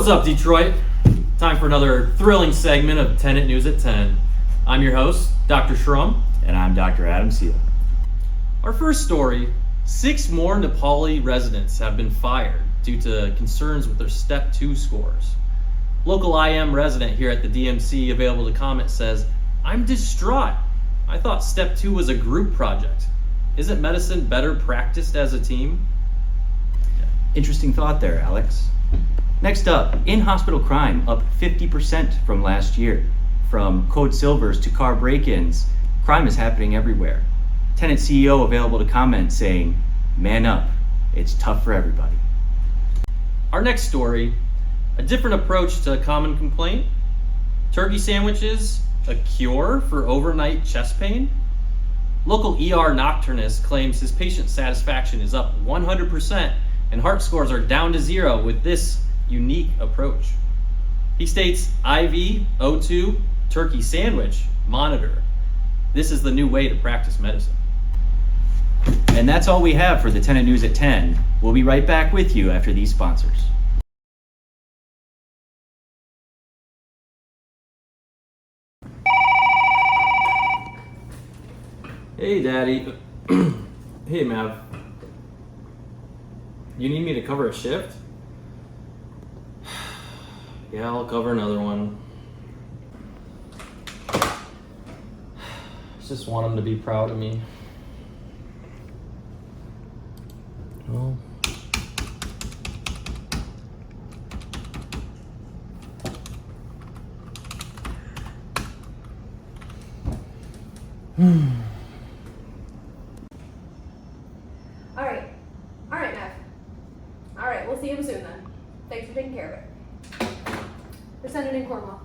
What's up, Detroit? Time for another thrilling segment of Tenant News at 10. I'm your host, Dr. Shrum. And I'm Dr. Adam Seal. Our first story, 6 more Nepali residents have been fired due to concerns with their Step 2 scores. Local IM resident here at the DMC available to comment says, "I'm distraught. I thought Step 2 was a group project. Isn't medicine better practiced as a team?" Interesting thought there, Alex. Next up, in-hospital crime up 50% from last year. From code silvers to car break-ins, crime is happening everywhere. Tenant CEO available to comment saying, "Man up, it's tough for everybody." Our next story, a different approach to a common complaint. Turkey sandwiches, a cure for overnight chest pain? Local ER nocturnist claims his patient satisfaction is up 100% and heart scores are down to 0 with this unique approach. He states, IV, O2, turkey sandwich, monitor. This is the new way to practice medicine. And that's all we have for the Tenant News at 10. We'll be right back with you after these sponsors. Hey, Daddy. Hey, Mav. You need me to cover a shift? Yeah, I'll cover another one. Just want him to be proud of me. Well. All right, Mav. All right, we'll see him soon then. Thanks for taking care of it. We're sending in Cornwall.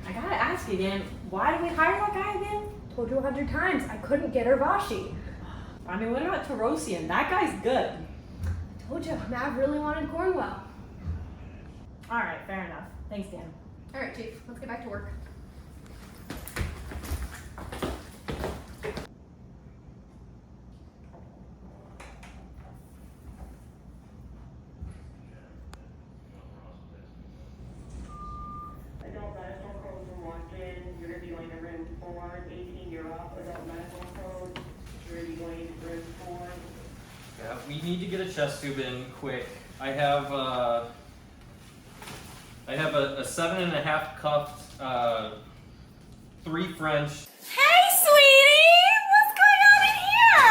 I gotta ask you again, why did we hire that guy again? Told you 100 times, I couldn't get her Vashi. I mean, what about Tarosian? That guy's good. Told you, Mav really wanted Cornwall. All right, fair enough. Thanks, Dan. All right, Chief, let's get back to work. Adult medical code from walk-in, you're going to be going to room 4, 18, you're off adult medical code, you're going to be going to room 4. Yeah, we need to get a chest tube in quick. I have a 7.5 cuffed, 3 French. Hey, sweetie! What's going on in here?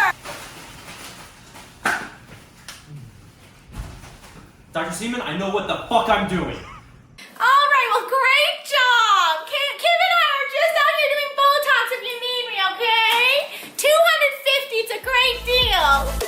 Dr. Seaman, I know what the fuck I'm doing. All right, well, great job. Kim and I are just out here doing Botox if you need me, okay? $250, it's a great deal.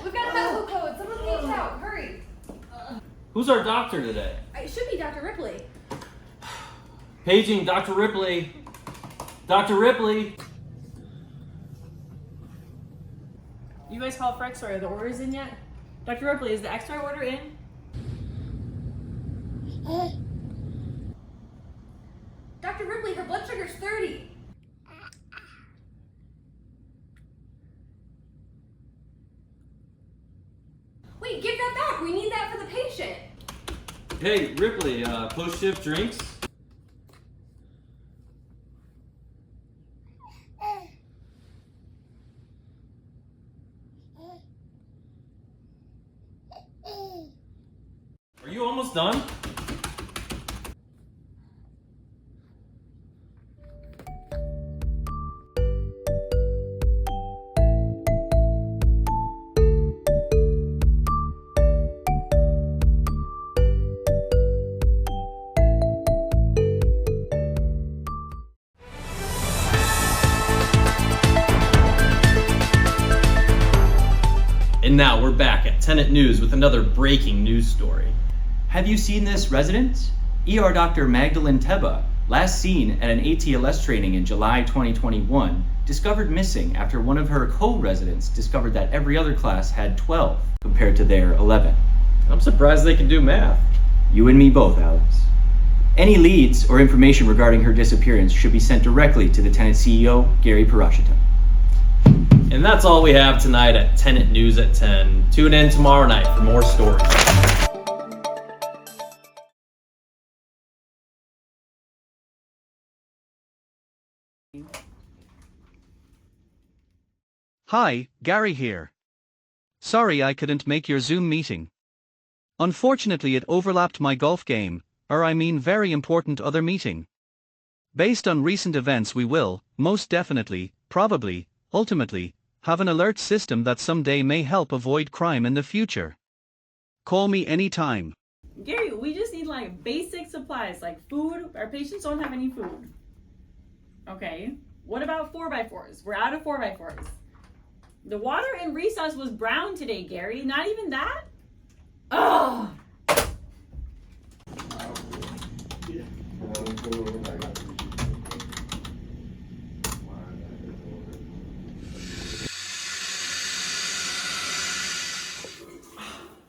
We've got a medical code. Someone reach out. Hurry. Who's our doctor today? It should be Dr. Ripley. Paging Dr. Ripley. Dr. Ripley. You guys called for X-ray. Are the orders in yet? Dr. Ripley, is the X-ray order in? Dr. Ripley, her blood sugar's 30. Wait, give that back. We need that for the patient. Hey, Ripley, post-shift drinks? Are you almost done? And now we're back at Tenant News with another breaking news story. Have you seen this, residents? ER Dr. Magdalene Teba, last seen at an ATLS training in July 2021, discovered missing after one of her co-residents discovered that every other class had 12 compared to their 11. I'm surprised they can do math. You and me both, Alex. Any leads or information regarding her disappearance should be sent directly to the tenant CEO, Gary Parashita. And that's all we have tonight at Tenant News at 10. Tune in tomorrow night for more stories. Hi, Gary here. Sorry I couldn't make your Zoom meeting. Unfortunately, it overlapped my golf game, or I mean very important other meeting. Based on recent events, we will, most definitely, probably, ultimately, have an alert system that someday may help avoid crime in the future. Call me anytime. Gary, we just need like basic supplies like food. Our patients don't have any food. Okay. What about 4x4s? We're out of 4x4s. The water in recess was brown today, Gary. Not even that? Ugh!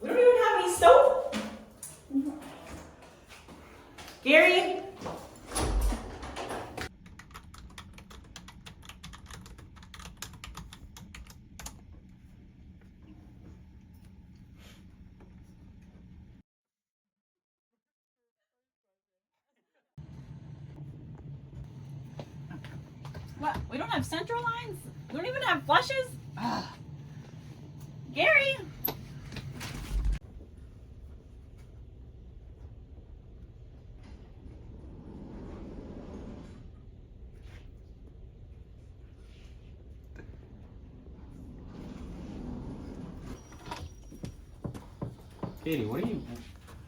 We don't even have any soap. Gary? What? We don't have central lines? We don't even have flushes? Ugh. Gary? Katie, what are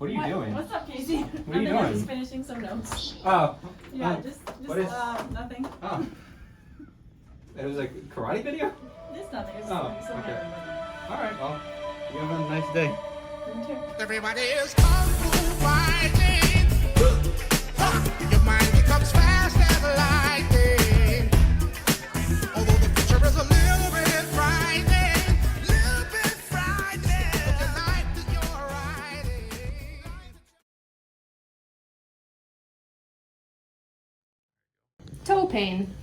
you doing? What's up, Casey? What are you Nothing, I'm doing? just finishing some notes. Oh. Yeah, just what is- nothing. Oh. It was a karate video? Just nothing. Just Oh, some okay. everybody. Alright, well, you have a nice day. You too. Everybody is kung fu fighting. Your mind becomes fast as lightning. Although the future is a little bit frightening, Look at life that you're riding. Toe pain.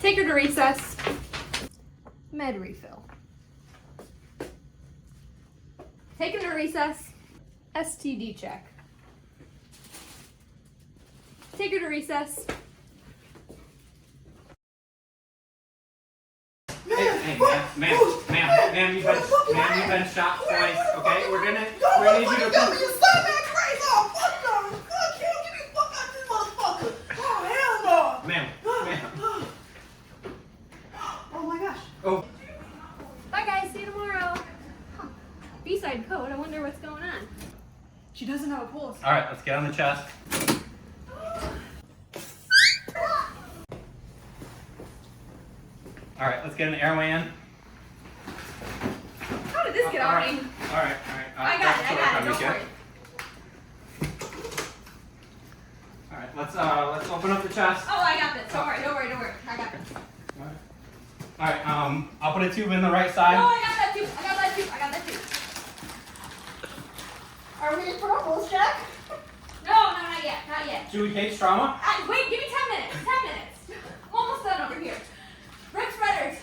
Take her to recess. Med refill. Take him to recess. STD check. Take her to recess. Hey, ma'am, you've been shot twice, okay? We're gonna need you to come. You son that crazy old fuck no! Fuck you! Get me the fuck out this motherfucker! Oh hell no! Ma'am. Oh my gosh! Oh. Bye guys, see you tomorrow. Huh. B-side code, I wonder what's going on. She doesn't have a pulse. Alright, let's get on the chest. Alright, let's get an airway in. How did this get on me? Alright. I got it, don't worry. Alright, let's open up the chest. Oh, I got this, don't worry, I got this. Alright, I'll put a tube in the right side. No, I got that too. Are we in for a pulse check? No, not yet. Chewy cake trauma. Wait, give me 10 minutes, I'm almost done over here. Rip spreaders.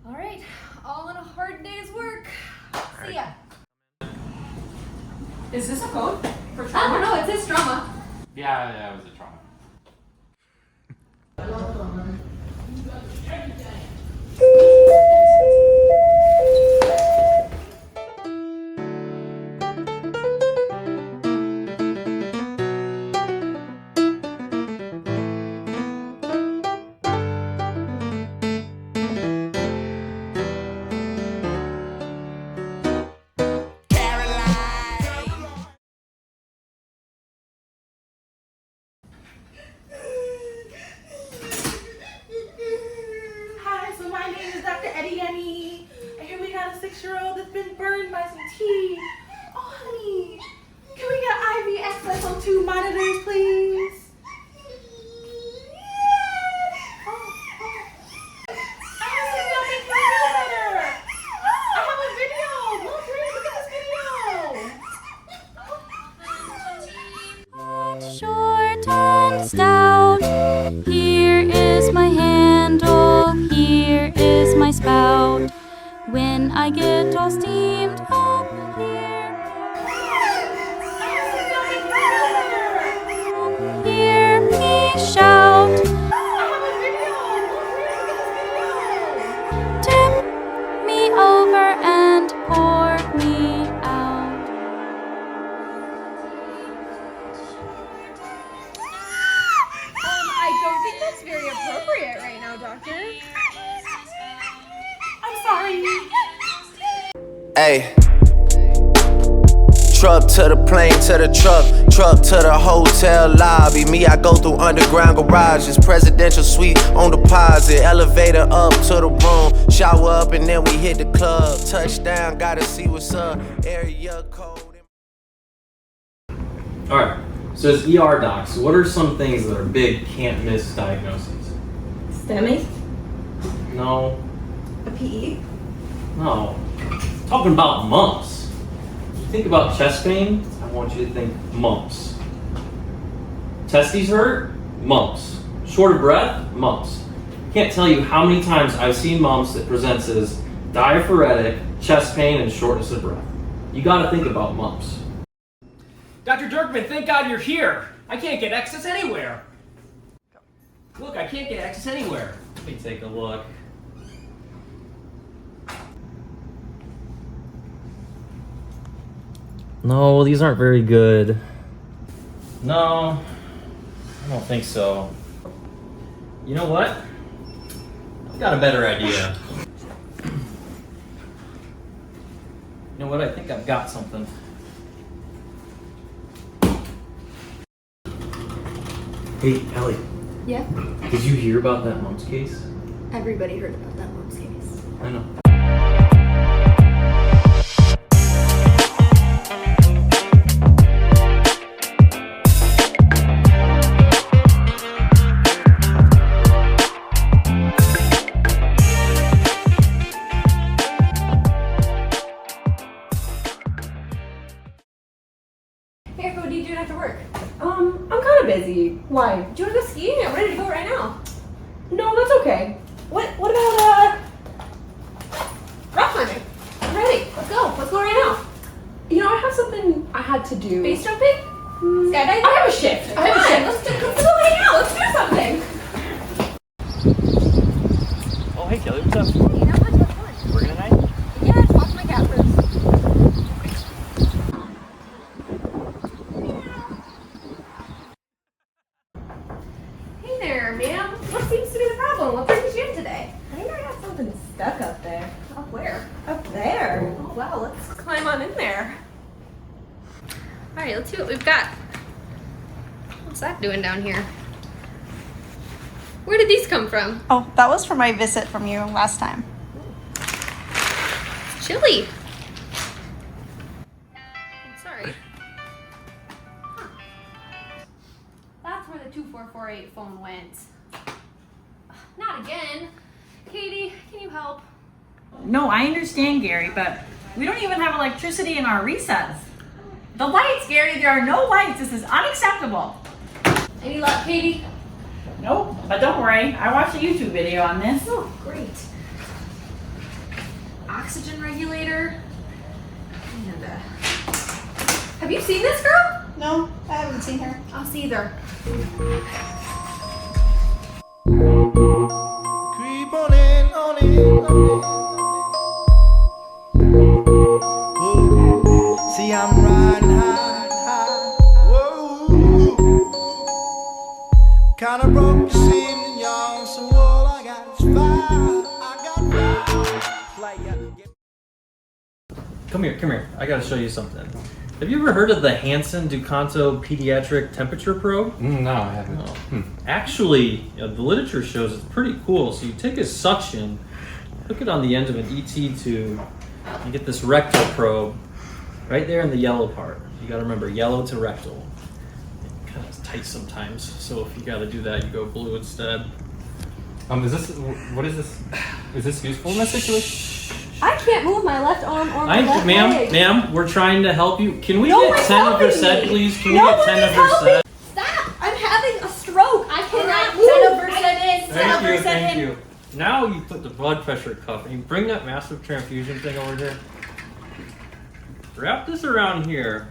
All right, all in a hard day's work. See ya. Is this a code for I don't know, it says trauma. Yeah, it was a trauma. Hi, so my name is Dr. Eddie Annie. And here we got a 6-year-old that's been burned by some tea. Oh, honey. Can we get IV XSO2 monitors, please? is my handle, here is my spout. When I get all steamed up hear me shout. Tip me over and pour me out. I don't think that's very appropriate right now, Doctor. I'm sorry. Hey. Truck to the plane, to the truck to the hotel lobby. Me, I go through underground garages, presidential suite on deposit, elevator up to the room, shower up and then we hit the club. Touchdown, gotta see what's up, area code. Alright, so as ER docs, what are some things that are big, can't miss diagnoses? STEMI? No, A PE? no. Talking about mumps. Think about chest pain, I want you to think mumps. Testes hurt? Mumps. Short of breath? Mumps. Can't tell you how many times I've seen mumps that presents as diaphoretic, chest pain, and shortness of breath. You gotta think about mumps. Dr. Dirkman, thank God you're here. I can't get access anywhere. Look, I can't get access anywhere. Let me take a look. No, these aren't very good. No, I don't think so. You know what? I've got a better idea. You know what? I think I've got something. Hey, Ellie, Yeah? did you hear about that mumps case? Everybody heard about that mumps case. I know. Hey, what are you doing after work? I'm kind of busy. Why? Do you want to go skiing? I'm ready to go right now. No, that's okay. What about, Rock climbing. I'm ready. Let's go. Let's go right now. you know, I have something I had to do. Base jumping? Skydiving? I have a shift. I have a shift. Let's go right now. Let's do something. Oh, hey, Kelly, what's up? Hey, not much. What's fun? Working tonight? Yeah, just walk my cat first. Hey there, ma'am. What seems to be the problem? What brings you in today? I think I got something stuck up there. Up where? Up there. Oh, wow. Let's climb on in there. All right, let's see what we've got. What's that doing down here? Where did these come from? Oh, that was for my visit from you last time. It's chilly. I'm sorry. Huh. That's where the 2448 phone went. Not again. Katie, can you help? No, I understand, Gary, but we don't even have electricity in our recess. The lights, Gary, there are no lights. This is unacceptable. Any luck, Katie? Nope, but don't worry. I watched a YouTube video on this. Oh, great. Oxygen regulator. And, have you seen this girl? No, I haven't seen her. Us either. Creep on in, on in, on in. Ooh, see, I'm riding high, high. Whoa. Kinda broke this evening, y'all. So all I got is fire. I got fire. Come here. I gotta show you something. Have you ever heard of the Hansen-Ducanto pediatric temperature probe? No, I haven't. No. Actually, the literature shows it's pretty cool. So you take a suction, hook it on the end of an ET tube, and get this rectal probe right there in the yellow part. You gotta remember, yellow to rectal. It kind of tight sometimes, so if you gotta do that, you go blue instead. What is this? Is this useful in this situation? I can't move my left arm or my left leg. Ma'am, we're trying to help you. Can we No get one's 10 of her helping set, me. please? Can No we get one 10 is of her helping. set? Stop! I'm having a stroke. I cannot Alright, move. 10 over 7 is Thank you. Now you put the blood pressure cuff and you bring that massive transfusion thing over here. Wrap this around here.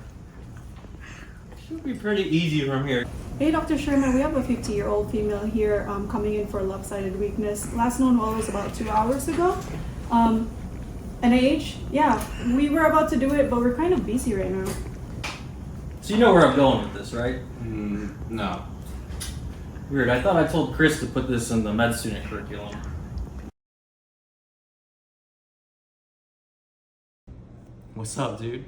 Should be pretty easy from here. Hey, Dr. Sherman, we have a 50-year-old female here coming in for lopsided weakness. Last known well was about 2 hours ago. An age? Yeah, we were about to do it, but we're kind of busy right now. So you know where I'm going with this, right? No. Weird. I thought I told Chris to put this in the med student curriculum. What's up, dude?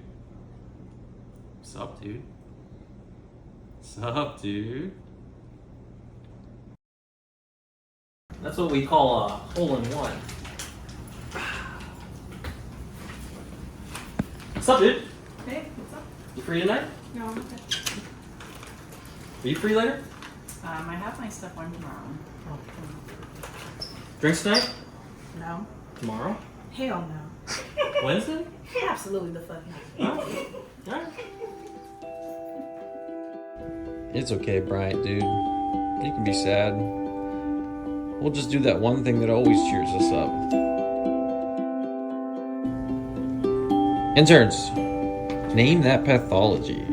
What's up, dude? What's up, dude? That's what we call a hole-in-one. What's up, dude? Hey, what's up? You free tonight? No, I'm okay. Are you free later? I have my stuff on tomorrow. Drinks tonight? No. Tomorrow? Hell no. Wednesday? Absolutely the fuck not. Alright. It's okay, Bryant, dude. You can be sad. We'll just do that one thing that always cheers us up. Interns, name that pathology.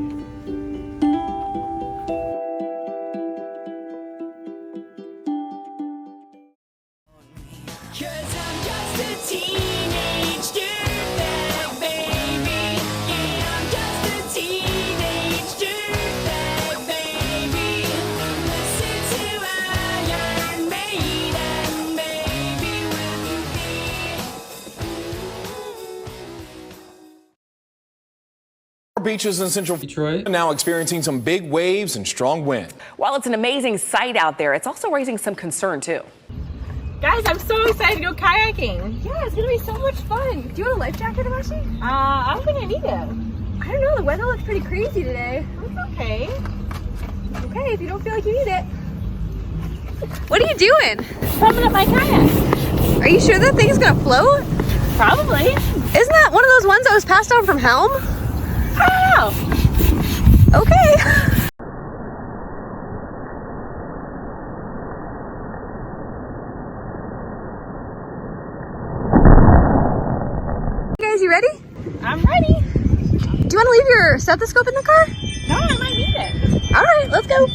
Beaches in central Detroit are now experiencing some big waves and strong wind. While it's an amazing sight out there, it's also raising some concern too. Guys, I'm so excited to go kayaking. Yeah, it's gonna be so much fun. Do you want a life jacket, Amashi? I don't think I need it. I don't know, the weather looks pretty crazy today. It's okay. Okay, if you don't feel like you need it. What are you doing? Pumping up my kayak. Are you sure that thing's gonna float? Probably. Isn't that one of those ones that was passed down from Helm? I don't know. Okay. Guys, you ready? I'm ready. Do you want to leave your stethoscope in the car? No, I might need it. All right, let's go.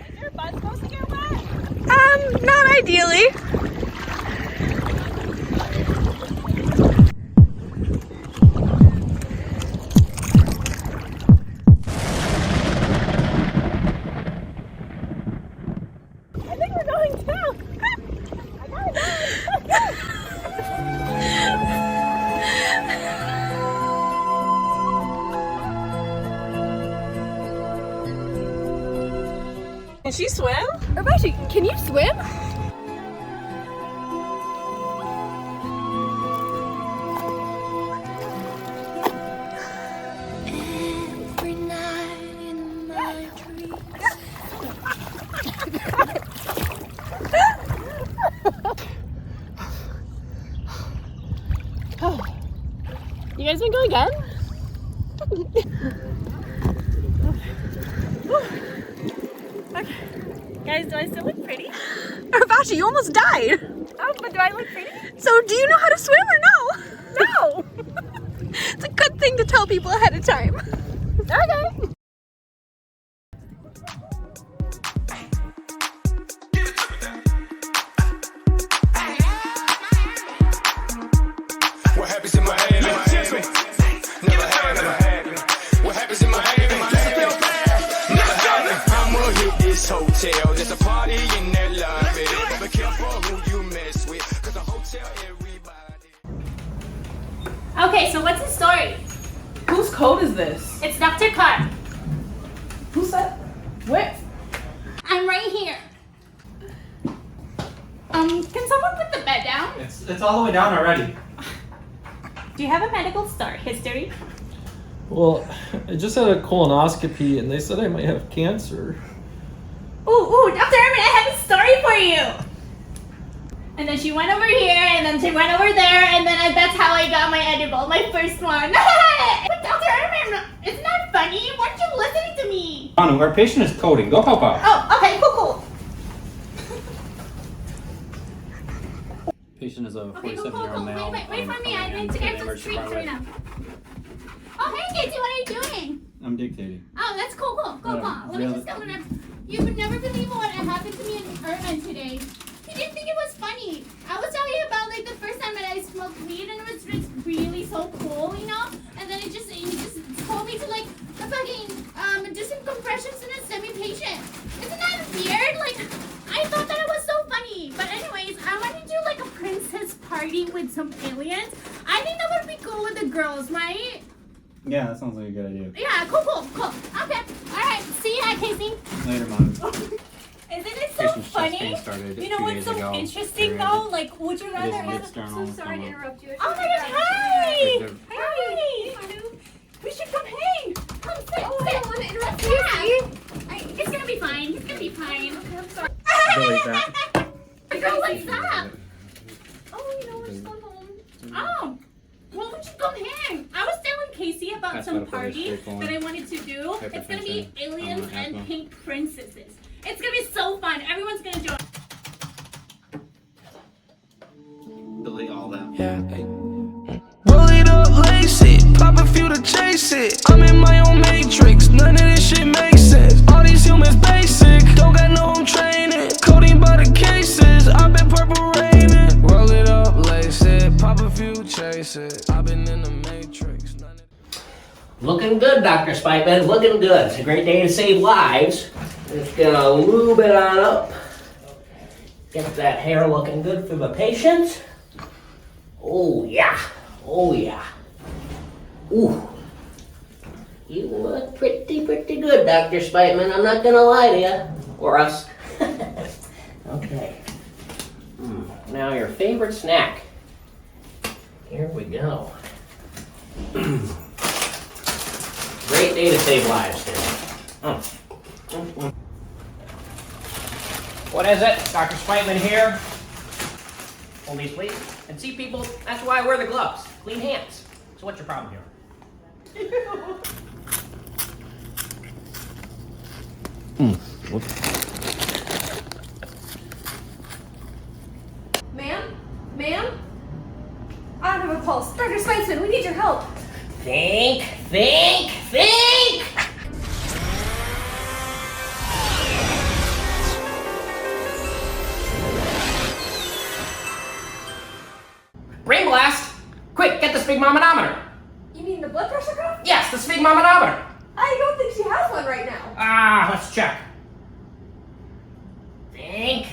Is your butt supposed to get wet? Not ideally. I think we're going down. Can she swim? Urbashi, can you swim? Every night in my dreams. You guys want to go again? Okay. Guys, do I still look pretty? Urbashi, you almost died. Oh, but do I look pretty? So do you know how to swim or no? No. It's a good thing to tell people ahead of time. Okay. What happens in Miami? Never happened. What happens in Miami? Never happened. I'ma hit this hotel. There's a party in that lobby. Be careful who you mess with, 'cause a hotel everybody. Okay, so what's the story? Whose code is this? It's Dr. Carr. Who said? What? I'm right here. Can someone put the bed down? It's all the way down already. Do you have a medical history? Well, I just had a colonoscopy and they said I might have cancer. Ooh, Dr. Herman, I have a story for you. And then she went over here, and then she went over there, and then that's how I got my edible, my first one. But Dr. Herman, isn't that funny? Why aren't you listening to me? Anu, our patient is coding. Go help out. Oh, okay, cool. Patient is a Okay, cool. 47-year-old male. Wait for me. I need to get some treats right now. Oh, hey, Casey, what are you doing? I'm dictating. Oh, that's cool. Let me just go. You would never believe what happened to me in Irvine today. He didn't think it was funny. I was telling you about like the first time that I smoked weed, and it was just really so cool, you know. And then he just told me to like fucking do some compressions in a semi-patient. Isn't that weird? Like, I thought that it was so funny. But anyways, I want to do like a princess party with some aliens. I think that would be cool with the girls, right? Yeah, that sounds like a good idea. Yeah, cool. Okay, all right. See ya, Casey. Later, Mom. Isn't it so funny? You know what's so interesting though? Like, would you rather have? So sorry to interrupt you. Oh my gosh! Hi! Hi! We should come hang. Come sit. Oh, I don't want to interrupt you. It's gonna be fine. Okay, I'm sorry. Delete that. Girl, what's up? Oh, you know we're just going home. Oh. Well, we should go hang. I was telling Casey about some party that I wanted to do. It's gonna be aliens and pink princesses. It's gonna be so fun. Everyone's gonna join. Delete all that. Yeah. Roll it up, lace it, pop a few to chase it. I'm in my own matrix, none of this shit makes sense. All these humans basic, don't got no home training. Coding by the cases, I've been purple raining. Roll it up, lace it, pop a few, chase it. I've been in the matrix. Looking good, Dr. Spikeman. Looking good. It's a great day to save lives. Just gonna lube it on up. Get that hair looking good for the patient. Oh yeah. Ooh. You look pretty good, Dr. Spikeman. I'm not gonna lie to you. Or us. Okay. Now your favorite snack. Here we go. Great day to save lives today. What is it? Dr. Spikeman here. Hold these, please. And see, people, that's why I wear the gloves. Clean hands. So what's your problem here? Ma'am? I don't have a pulse. Dr. Spiceman, we need your help. Think! Brain blast! Quick, get the sphygmomanometer! You mean the blood pressure cuff? Yes, the sphygmomanometer! I don't think she has one right now. Let's check. Think!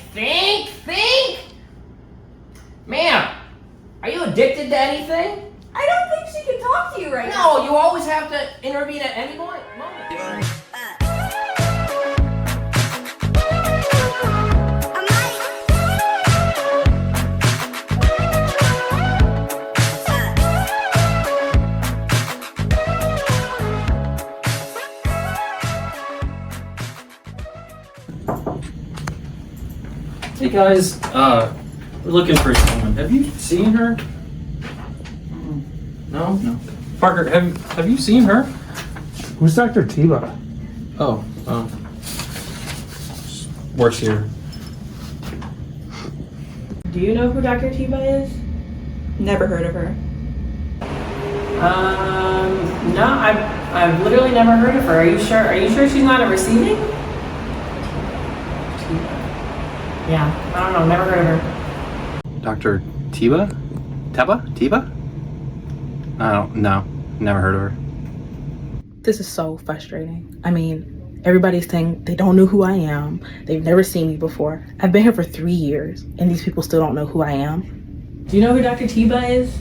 Ma'am, are you addicted to anything? I don't think she can talk to you right No, now. you always have to intervene at any moment. Hey guys, we're looking for someone. Have you seen her? No. Parker, have you seen her? Who's Dr. Tiba? Oh, works here. Do you know who Dr. Tiba is? Never heard of her. No, I've literally never heard of her. Are you sure she's not a receiving? Yeah, I don't know, never heard of her. Dr. Tiba? Tiba? No, never heard of her. This is so frustrating. I mean, everybody's saying they don't know who I am. They've never seen me before. I've been here for 3 years, and these people still don't know who I am. Do you know who Dr. Tiba is?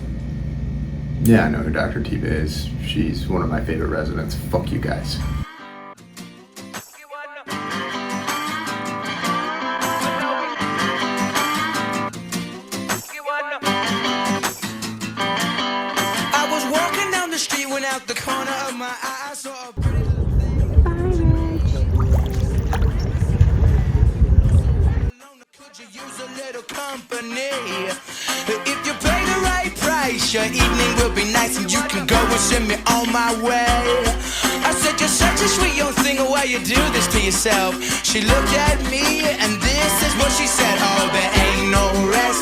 Yeah, I know who Dr. Tiba is. She's one of my favorite residents. Fuck you guys. I was walking down the street when out the corner of my eye I saw a pretty Could you use a little company. If you pay the right price, your evening will be nice and you can go and send me on my way. I said, you're such a sweet young thing, why you do this to yourself? She looked at me and this is what she said. Oh, there ain't no rest